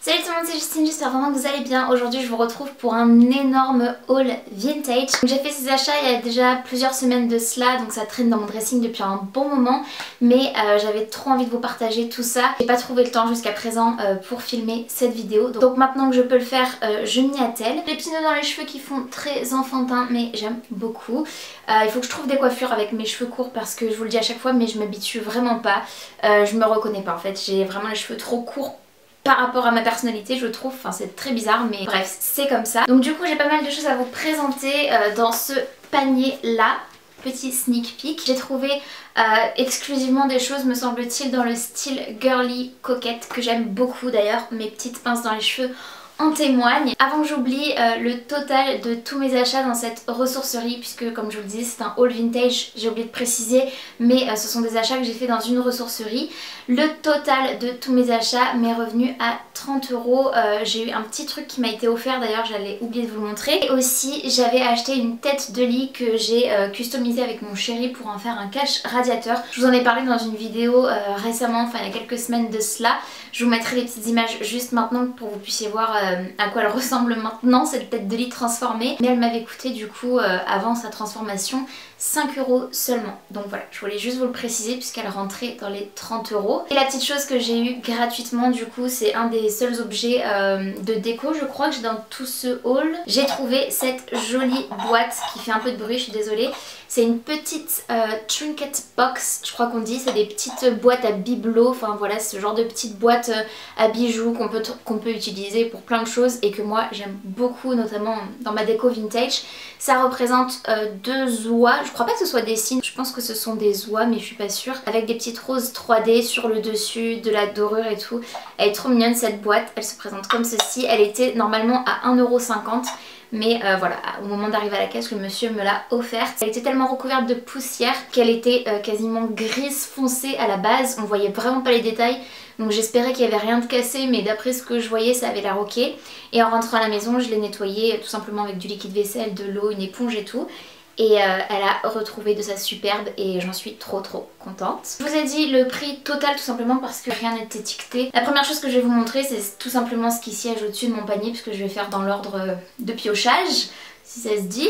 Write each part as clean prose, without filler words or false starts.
Salut tout le monde, c'est Justine, j'espère vraiment que vous allez bien. Aujourd'hui je vous retrouve pour un énorme haul vintage. J'ai fait ces achats il y a déjà plusieurs semaines de cela, donc ça traîne dans mon dressing depuis un bon moment. Mais j'avais trop envie de vous partager tout ça. J'ai pas trouvé le temps jusqu'à présent pour filmer cette vidéo. Donc maintenant que je peux le faire, je m'y attelle. Les petits nœuds dans les cheveux qui font très enfantin, mais j'aime beaucoup. Il faut que je trouve des coiffures avec mes cheveux courts parce que je vous le dis à chaque fois, mais je m'habitue vraiment pas. Je me reconnais pas en fait, j'ai vraiment les cheveux trop courts par rapport à ma personnalité, je trouve. Enfin, c'est très bizarre, mais bref, c'est comme ça. Donc du coup, j'ai pas mal de choses à vous présenter dans ce panier là. Petit sneak peek. J'ai trouvé exclusivement des choses, me semble-t-il, dans le style girly coquette, que j'aime beaucoup d'ailleurs. Mes petites pinces dans les cheveux en témoignent. Avant que j'oublie, le total de tous mes achats dans cette ressourcerie, puisque comme je vous le disais c'est un haul vintage, j'ai oublié de préciser, mais ce sont des achats que j'ai fait dans une ressourcerie. Le total de tous mes achats m'est revenu à 30 €. J'ai eu un petit truc qui m'a été offert d'ailleurs, j'allais oublier de vous le montrer. Et aussi j'avais acheté une tête de lit que j'ai customisée avec mon chéri pour en faire un cache radiateur. Je vous en ai parlé dans une vidéo récemment, enfin il y a quelques semaines de cela. Je vous mettrai les petites images juste maintenant pour que vous puissiez voir à quoi elle ressemble maintenant, cette tête de lit transformée. Mais elle m'avait coûté du coup avant sa transformation 5 € seulement. Donc voilà, je voulais juste vous le préciser puisqu'elle rentrait dans les 30 €. Et la petite chose que j'ai eu gratuitement du coup, c'est un des seuls objets de déco je crois que j'ai dans tout ce haul. J'ai trouvé cette jolie boîte qui fait un peu de bruit, je suis désolée. C'est une petite trinket box, je crois qu'on dit, c'est des petites boîtes à bibelots, enfin voilà, ce genre de petites boîtes à bijoux qu'on peut utiliser pour plein de choses et que moi j'aime beaucoup, notamment dans ma déco vintage. Ça représente deux oies, je crois pas que ce soit des cygnes, je pense que ce sont des oies mais je suis pas sûre, avec des petites roses 3D sur le dessus, de la dorure et tout. Elle est trop mignonne cette boîte, elle se présente comme ceci, elle était normalement à 1,50 €. Mais voilà, au moment d'arriver à la caisse, le monsieur me l'a offerte. Elle était tellement recouverte de poussière qu'elle était quasiment grise foncée à la base. On voyait vraiment pas les détails. Donc j'espérais qu'il n'y avait rien de cassé, mais d'après ce que je voyais, ça avait l'air ok. Et en rentrant à la maison, je l'ai nettoyée tout simplement avec du liquide vaisselle, de l'eau, une éponge et tout. Et elle a retrouvé de sa superbe et j'en suis trop contente. Je vous ai dit le prix total tout simplement parce que rien n'est étiqueté. La première chose que je vais vous montrer, c'est tout simplement ce qui siège au-dessus de mon panier puisque je vais faire dans l'ordre de piochage, si ça se dit.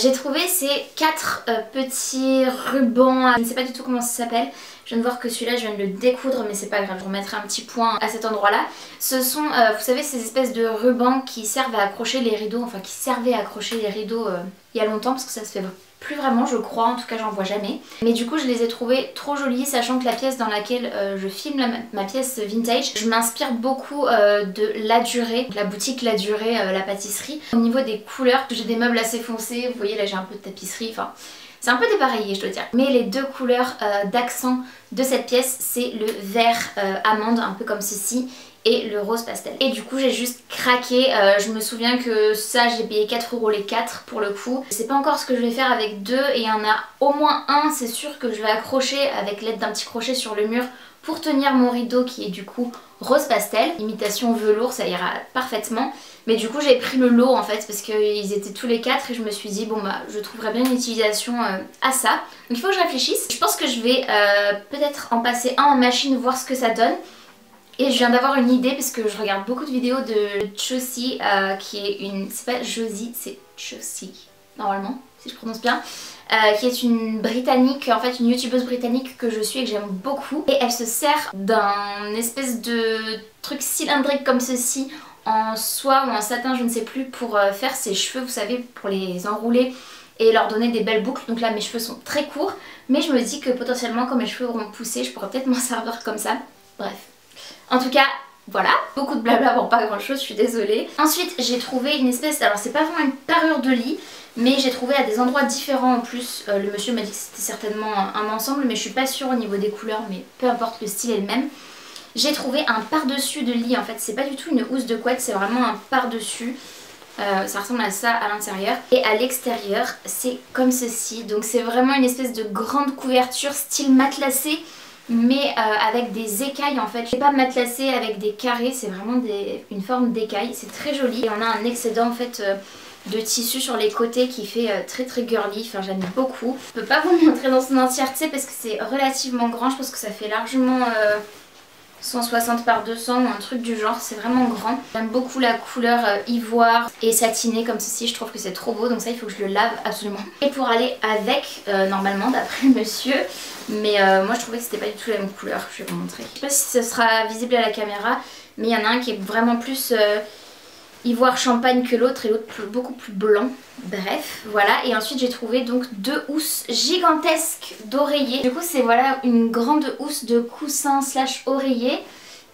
J'ai trouvé ces 4 petits rubans, je ne sais pas du tout comment ça s'appelle. Je viens de voir que celui-là je viens de le découdre mais c'est pas grave, je remettrai un petit point à cet endroit là. Ce sont, vous savez, ces espèces de rubans qui servent à accrocher les rideaux, enfin qui servaient à accrocher les rideaux il y a longtemps parce que ça se fait plus vraiment je crois, en tout cas j'en vois jamais. Mais du coup je les ai trouvés trop jolis, sachant que la pièce dans laquelle je filme ma pièce vintage, je m'inspire beaucoup de La Durée, la boutique La Durée, la pâtisserie. Au niveau des couleurs, j'ai des meubles assez foncés, vous voyez là j'ai un peu de tapisserie, enfin c'est un peu dépareillé je dois dire. Mais les deux couleurs d'accent de cette pièce, c'est le vert amande, un peu comme ceci, et le rose pastel. Et du coup j'ai juste craqué, je me souviens que ça j'ai payé 4 € les 4 pour le coup. Je sais pas encore ce que je vais faire avec deux et il y en a au moins un, c'est sûr que je vais accrocher avec l'aide d'un petit crochet sur le mur pour tenir mon rideau qui est du coup rose pastel. Imitation velours, ça ira parfaitement. Mais du coup j'ai pris le lot en fait parce qu'ils étaient tous les 4 et je me suis dit bon bah je trouverais bien une utilisation à ça. Donc il faut que je réfléchisse. Je pense que je vais peut-être en passer un en machine, voir ce que ça donne. Et je viens d'avoir une idée parce que je regarde beaucoup de vidéos de Josie qui est une... c'est pas Josie, c'est Josie normalement si je prononce bien. Qui est une britannique, en fait une youtubeuse britannique que je suis et que j'aime beaucoup. Et elle se sert d'un espèce de truc cylindrique comme ceci en soie ou en satin, je ne sais plus, pour faire ses cheveux, vous savez, pour les enrouler et leur donner des belles boucles. Donc là mes cheveux sont très courts, mais je me dis que potentiellement quand mes cheveux auront poussé, je pourrais peut-être m'en servir comme ça. Bref. En tout cas, voilà, beaucoup de blabla pour pas grand chose, je suis désolée. Ensuite, j'ai trouvé une espèce, alors c'est pas vraiment une parure de lit, mais j'ai trouvé à des endroits différents en plus. Le monsieur m'a dit que c'était certainement un ensemble, mais je suis pas sûre au niveau des couleurs, mais peu importe, le style est le même. J'ai trouvé un par-dessus de lit, en fait, c'est pas du tout une housse de couette, c'est vraiment un par-dessus. Ça ressemble à ça à l'intérieur. Et à l'extérieur, c'est comme ceci, donc c'est vraiment une espèce de grande couverture style matelassé, mais avec des écailles en fait. C'est pas matelassé avec des carrés, c'est vraiment une forme d'écaille, c'est très joli. Et on a un excédent en fait de tissu sur les côtés qui fait très girly, enfin j'aime beaucoup. Je peux pas vous le montrer dans son entièreté parce que c'est relativement grand, je pense que ça fait largement 160 par 200 ou un truc du genre, c'est vraiment grand. J'aime beaucoup la couleur ivoire et satinée comme ceci, je trouve que c'est trop beau, donc ça il faut que je le lave absolument. Et pour aller avec, normalement d'après monsieur, mais moi je trouvais que c'était pas du tout la même couleur, je vais vous montrer. Je sais pas si ce sera visible à la caméra, mais il y en a un qui est vraiment plus ivoire champagne que l'autre et l'autre beaucoup plus blanc. Bref, voilà. Et ensuite j'ai trouvé donc 2 housses gigantesques d'oreillers. Du coup c'est voilà une grande housse de coussin slash oreiller.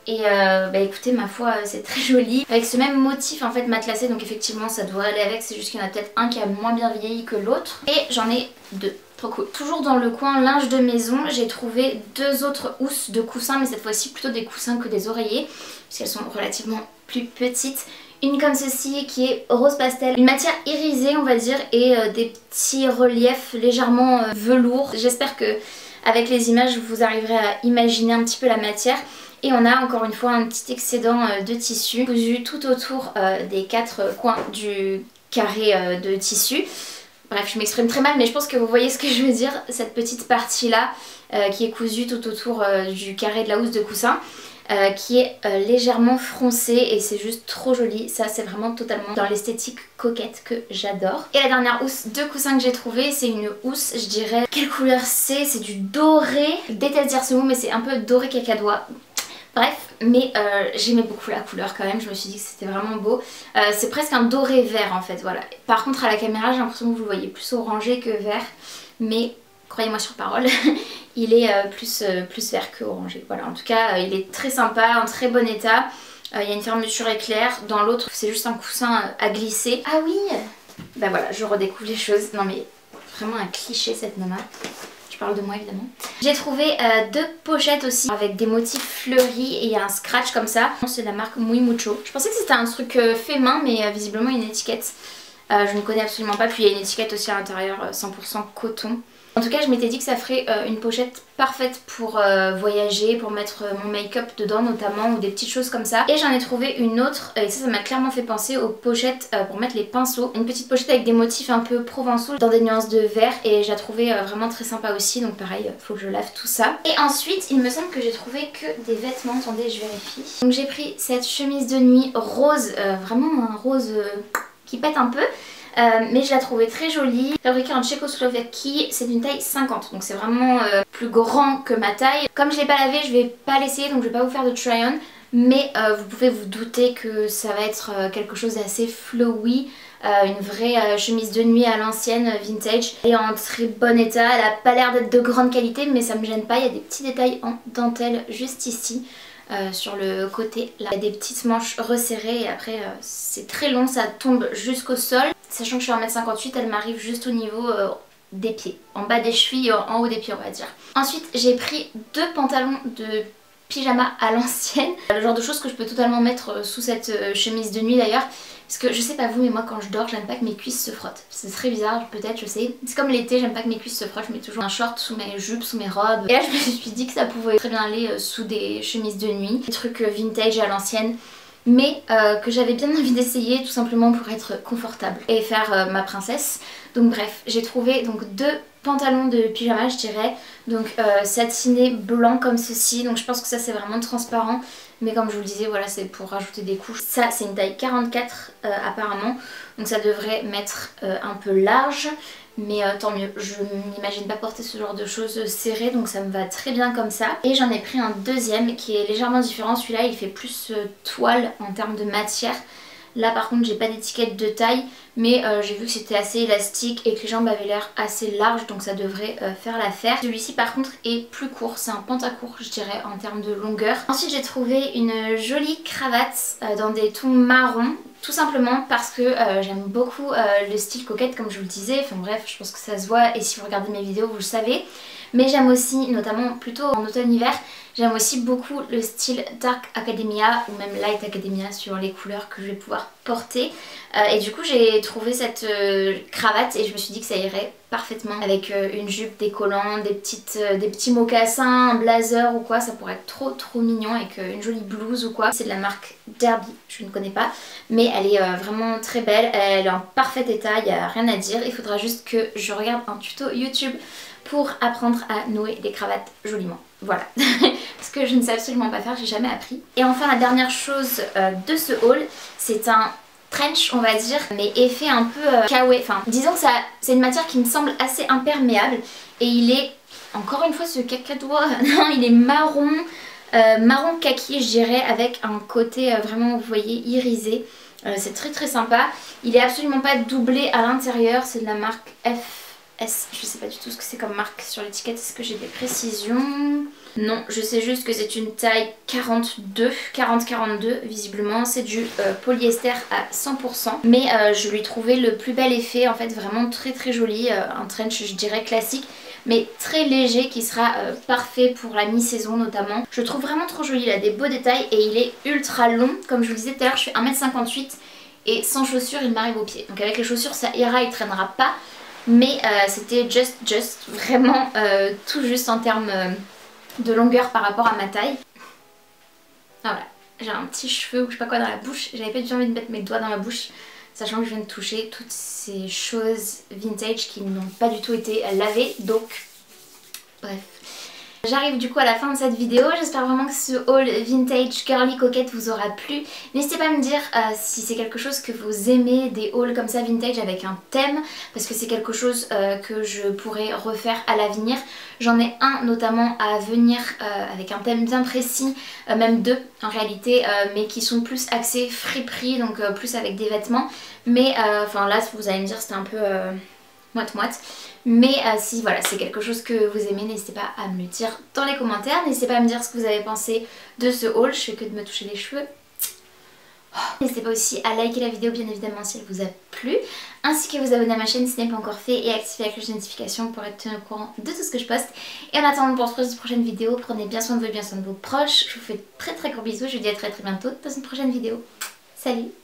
Et bah écoutez, ma foi c'est très joli. Avec ce même motif en fait matelassé, donc effectivement ça devrait aller avec. C'est juste qu'il y en a peut-être un qui a moins bien vieilli que l'autre. Et j'en ai 2. Trop cool. Toujours dans le coin linge de maison, j'ai trouvé 2 autres housses de coussins, mais cette fois-ci plutôt des coussins que des oreillers, puisqu'elles sont relativement plus petites. Une comme ceci qui est rose pastel, une matière irisée on va dire, et des petits reliefs légèrement velours. J'espère que avec les images vous arriverez à imaginer un petit peu la matière. Et on a encore une fois un petit excédent de tissu cousu tout autour des 4 coins du carré de tissu. Bref, je m'exprime très mal, mais je pense que vous voyez ce que je veux dire. Cette petite partie là qui est cousue tout autour du carré de la housse de coussin. Qui est légèrement froncée et c'est juste trop joli. Ça c'est vraiment totalement dans l'esthétique coquette que j'adore. Et la dernière housse de coussin que j'ai trouvée, c'est une housse, je dirais, quelle couleur c'est du doré. Je déteste dire ce mot mais c'est un peu doré cacadois. Bref, mais j'aimais beaucoup la couleur quand même, je me suis dit que c'était vraiment beau. C'est presque un doré vert en fait, voilà. Par contre à la caméra j'ai l'impression que vous le voyez plus orangé que vert, mais croyez-moi sur parole, il est plus vert que orangé. Voilà, en tout cas il est très sympa, en très bon état. Il y a une fermeture éclair, dans l'autre c'est juste un coussin à glisser. Ah oui, bah voilà, je redécouvre les choses. Non mais vraiment un cliché cette nana. Je parle de moi évidemment. J'ai trouvé 2 pochettes aussi avec des motifs fleuris et il y a un scratch comme ça. C'est de la marque Muy Mucho. Je pensais que c'était un truc fait main mais visiblement il y a une étiquette. Je ne connais absolument pas, puis il y a une étiquette aussi à l'intérieur 100% coton. En tout cas je m'étais dit que ça ferait une pochette parfaite pour voyager, pour mettre mon make-up dedans notamment ou des petites choses comme ça. Et j'en ai trouvé une autre et ça m'a clairement fait penser aux pochettes pour mettre les pinceaux. Une petite pochette avec des motifs un peu provençaux dans des nuances de vert et je la trouvais vraiment très sympa aussi. Donc pareil, faut que je lave tout ça. Et ensuite il me semble que j'ai trouvé que des vêtements. Attendez, je vérifie. Donc j'ai pris cette chemise de nuit rose, vraiment un rose qui pète un peu. Mais je la trouvais très jolie, fabriquée en Tchécoslovaquie, c'est d'une taille 50, donc c'est vraiment plus grand que ma taille. Comme je l'ai pas lavé, je vais pas l'essayer, donc je vais pas vous faire de try-on, mais vous pouvez vous douter que ça va être quelque chose d'assez flowy, une vraie chemise de nuit à l'ancienne, vintage. Elle est en très bon état, elle a pas l'air d'être de grande qualité, mais ça me gêne pas, il y a des petits détails en dentelle juste ici. Sur le côté là. Il y a des petites manches resserrées et après c'est très long, ça tombe jusqu'au sol. Sachant que je suis 1m58, elle m'arrive juste au niveau des pieds, en bas des chevilles, en haut des pieds on va dire. Ensuite j'ai pris 2 pantalons de pyjama à l'ancienne, le genre de choses que je peux totalement mettre sous cette chemise de nuit d'ailleurs. Parce que je sais pas vous mais moi quand je dors j'aime pas que mes cuisses se frottent. C'est très bizarre peut-être, je sais. C'est comme l'été, j'aime pas que mes cuisses se frottent, je mets toujours un short sous mes jupes, sous mes robes. Et là je me suis dit que ça pouvait très bien aller sous des chemises de nuit. Des trucs vintage à l'ancienne. Mais que j'avais bien envie d'essayer tout simplement pour être confortable et faire ma princesse. Donc bref, j'ai trouvé donc 2 pantalons de pyjama je dirais. Donc satiné blanc comme ceci. Donc je pense que ça c'est vraiment transparent. Mais comme je vous le disais, voilà, c'est pour rajouter des couches. Ça c'est une taille 44 apparemment. Donc ça devrait m'être un peu large. Mais tant mieux, je n'imagine pas porter ce genre de choses serrées, donc ça me va très bien comme ça. Et j'en ai pris un deuxième qui est légèrement différent. Celui-là il fait plus toile en termes de matière. Là par contre j'ai pas d'étiquette de taille, mais j'ai vu que c'était assez élastique et que les jambes avaient l'air assez larges, donc ça devrait faire l'affaire. Celui-ci par contre est plus court, c'est un pantacourt je dirais en termes de longueur. Ensuite j'ai trouvé une jolie cravate dans des tons marrons. Tout simplement parce que j'aime beaucoup le style coquette comme je vous le disais, enfin bref je pense que ça se voit et si vous regardez mes vidéos vous le savez. Mais j'aime aussi, notamment plutôt en automne-hiver, j'aime aussi beaucoup le style Dark Academia ou même Light Academia sur les couleurs que je vais pouvoir porter. Et du coup j'ai trouvé cette cravate et je me suis dit que ça irait parfaitement avec une jupe, des collants, des petits mocassins, un blazer ou quoi, ça pourrait être trop mignon avec une jolie blouse ou quoi. C'est de la marque Derby, je ne connais pas, mais elle est vraiment très belle, elle est en parfait état, il n'y a rien à dire. Il faudra juste que je regarde un tuto YouTube pour apprendre à nouer des cravates joliment. Voilà, parce que je ne sais absolument pas faire, j'ai jamais appris. Et enfin la dernière chose de ce haul, c'est un trench on va dire, mais effet un peu kawaii. Enfin disons que c'est une matière qui me semble assez imperméable et il est, encore une fois ce cacadois, non il est marron, marron kaki je dirais, avec un côté vraiment vous voyez irisé. C'est très sympa, il est absolument pas doublé à l'intérieur, c'est de la marque FS, je sais pas du tout ce que c'est comme marque sur l'étiquette, est-ce que j'ai des précisions? Non, je sais juste que c'est une taille 42, 40-42 visiblement, c'est du polyester à 100%. Mais je lui trouvais le plus bel effet, en fait vraiment très joli, un trench je dirais classique, mais très léger qui sera parfait pour la mi-saison notamment. Je le trouve vraiment trop joli, il a des beaux détails et il est ultra long, comme je vous le disais tout à l'heure je fais 1m58 et sans chaussures il m'arrive aux pieds. Donc avec les chaussures ça ira, il traînera pas, mais c'était just, vraiment tout juste en termes de longueur par rapport à ma taille. Ah voilà, j'ai un petit cheveu ou je sais pas quoi dans la bouche, j'avais pas du tout envie de mettre mes doigts dans la bouche, sachant que je viens de toucher toutes ces choses vintage qui n'ont pas du tout été lavées, donc bref. J'arrive du coup à la fin de cette vidéo, j'espère vraiment que ce haul vintage girly coquette vous aura plu. N'hésitez pas à me dire si c'est quelque chose que vous aimez, des hauls comme ça vintage avec un thème, parce que c'est quelque chose que je pourrais refaire à l'avenir. J'en ai un notamment à venir avec un thème bien précis, même deux en réalité, mais qui sont plus axés friperie, donc plus avec des vêtements. Mais enfin là vous allez me dire c'était un peu moite-moite. Mais si voilà c'est quelque chose que vous aimez, n'hésitez pas à me le dire dans les commentaires. N'hésitez pas à me dire ce que vous avez pensé de ce haul, je fais que de me toucher les cheveux. N'hésitez pas aussi à liker la vidéo bien évidemment si elle vous a plu, ainsi qu'à vous abonner à ma chaîne si ce n'est pas encore fait et activer la cloche de notification pour être tenu au courant de tout ce que je poste. Et en attendant pour se retrouver dans une prochaine vidéo, prenez bien soin de vous et bien soin de vos proches. Je vous fais très gros bisous, je vous dis à très bientôt dans une prochaine vidéo. Salut!